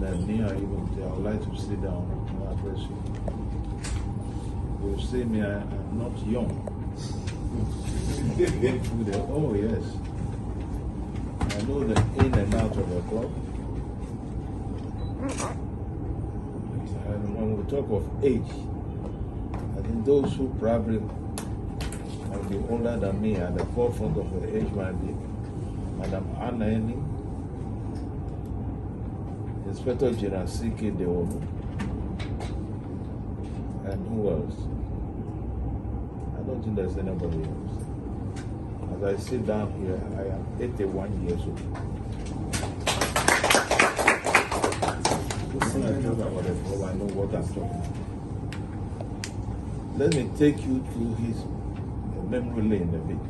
then me, I even say, I would like to sit down and address you. You say me, I'm not young. Oh, yes. I know the in and out of the club. And when we talk of age, I think those who probably might be older than me at the forefront of the age might be Madam Anna Enning, Inspector General C.K. Deomu, and who else? I don't think there's anybody else. As I sit down here, I am 81 years old. When I talk about the club, I know what I'm talking about. Let me take you through his memory lane a bit.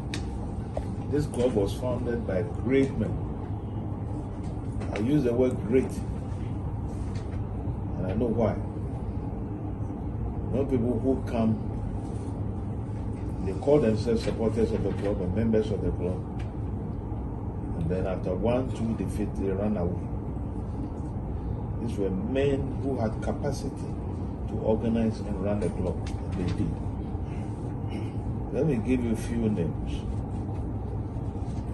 This club was founded by great men. I use the word great, and I know why. No people who come, they call themselves supporters of the club and members of the club, and then after 1-2 defeat, they run away. These were men who had capacity to organize and run the club, and they did. Let me give you a few names,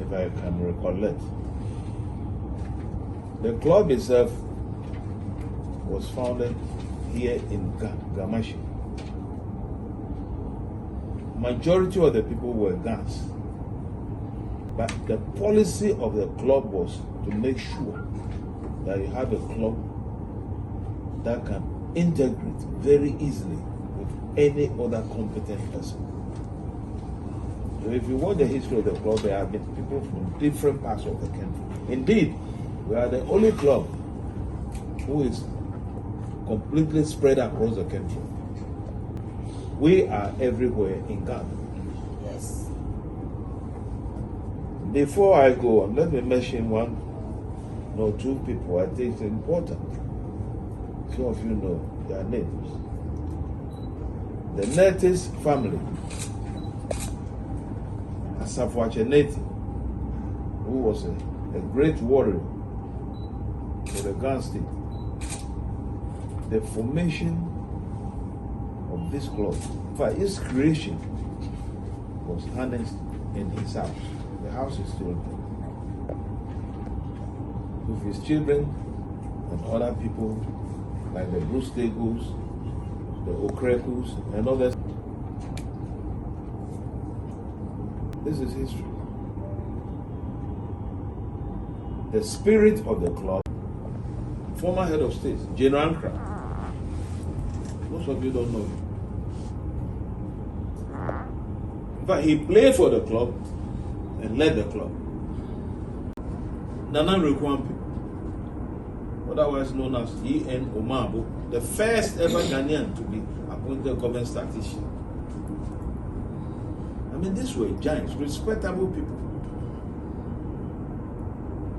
if I can recollect. The club itself was founded here in Gamashi. Majority of the people were Gans, but the policy of the club was to make sure that you have a club that can integrate very easily with any other competent person. So if you watch the history of the club, there have been people from different parts of the country. Indeed, we are the only club who is completely spread across the country. We are everywhere in Ghana. Yes. Before I go on, let me mention one or two people I think it's important. Some of you know their names. The Netis family, Asafwache Neti, who was a great warrior for the Ghana state. The formation of this club, for its creation, was harnessed in his house. The house is still there. With his children and other people like the Bruce Tegus, the Okrekus, and others. This is history. The spirit of the club, former head of state, General Ankra. Most of you don't know him. In fact, he played for the club and led the club. Nana Rekwampi, otherwise known as E.N. Omabo, the first ever Ghanaian to be appointed government statistician. I mean, these were giants, respectable people.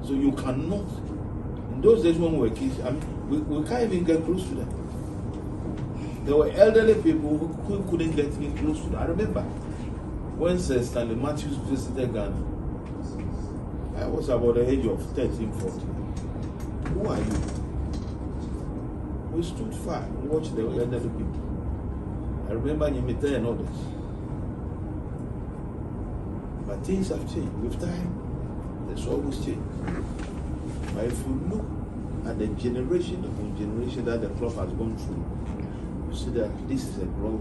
So you cannot, in those days when we were kids, I mean, we can't even get close to them. There were elderly people who couldn't get me close to them. I remember when Sir Stanley Matthews visited Ghana, I was about the age of 13, 14. Who are you? We stood far and watched the elderly people. I remember Nyimite and others. But things have changed. With time, there's always change. But if you look at the generation upon generation that the club has gone through, you see that this is a club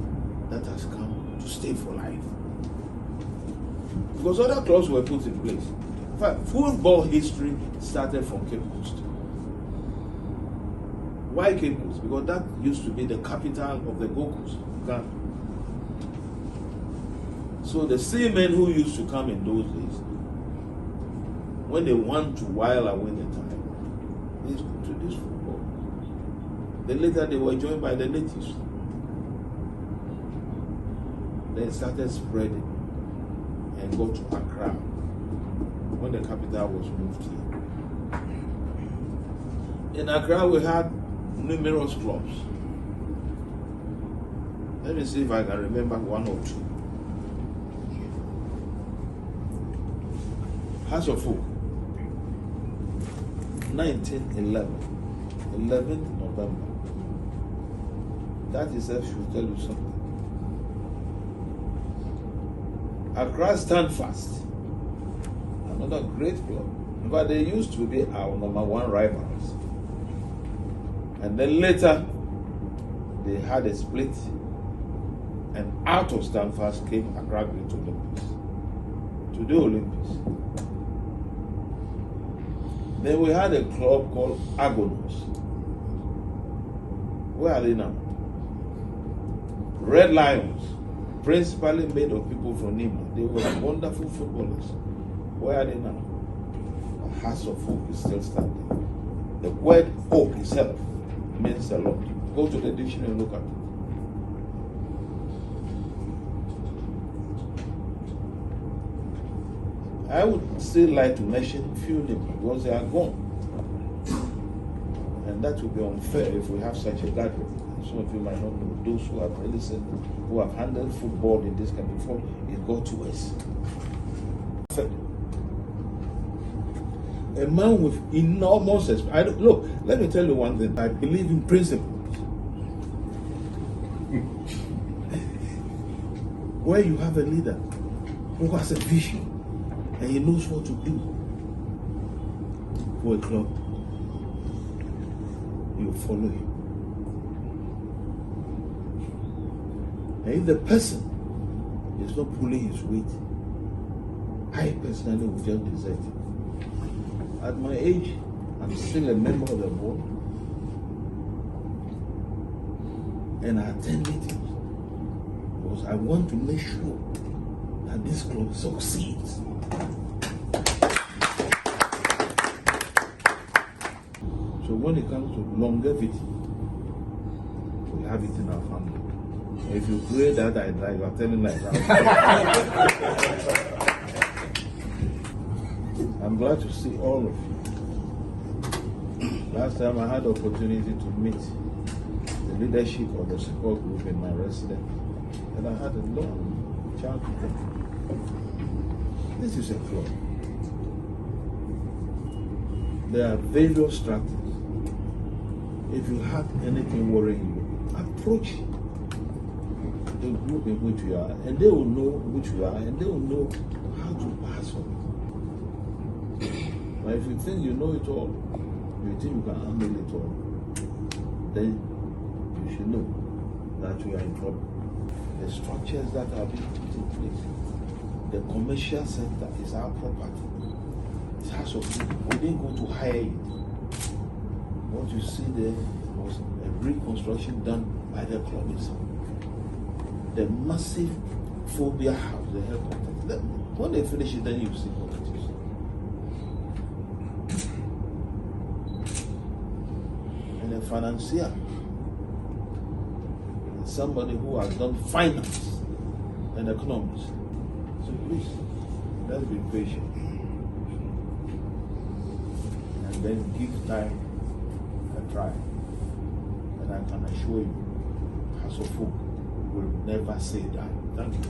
that has come to stay for life. Because other clubs were put in place. In fact, football history started from Cape Coast. Why Cape Coast? Because that used to be the capital of the Gold Coast, Ghana. So the seamen who used to come in those days, when they want to while away the time, they introduced football. Then later they were joined by the natives. Then started spreading and go to Accra when the capital was moved here. In Accra we had numerous clubs. Let me see if I can remember one or two. House of Folk, 1911. A 11th November. That itself should tell you something. Accra Stand Fast, another great club. But they used to be our number one rivals. And then later, they had a split, and out of Stand Fast came Accra Great Olympics, to the Olympics. Then we had a club called Agonos. Where are they now? Red Lions, principally made of people from Nima. They were wonderful footballers. Where are they now? The House of Hope is still standing. The word hope itself means a lot. Go to the dictionary and look at it. I would still like to mention few names because they are gone. And that would be unfair if we have such a gathering. Some of you might not know those who have listened, who have handled football in this country before. It got to us. A man with enormous experience. Look, let me tell you one thing. I believe in principles. Where you have a leader who has a vision and he knows what to do for a club, you follow him. And if the person is not pulling his weight, I personally would just desert him. At my age, I'm still a member of the board, and I attend meetings because I want to make sure that this club succeeds. So when it comes to longevity, we have it in our family. If you pray that I die, you are telling like that. I'm glad to see all of you. Last time I had the opportunity to meet the leadership of the support group in my residence, and I had a long chat with them. This is a club. There are various strategies. If you have anything worrying you, approach the group in which you are, and they will know which you are, and they will know how to pass on it. But if you think you know it all, you think you can handle it all, then you should know that you are in trouble. The structures that are being put in place, the commercial center is our property. It has to be. We didn't go to hire it. What you see there was a reconstruction done by the club itself. The massive phobia house, the helicopter. When they finish it, then you see what it is. And a financier, somebody who has done finance and economics. So please, let's be patient. And then give time a try. And I can assure you, House of Hope will never say that. Thank you.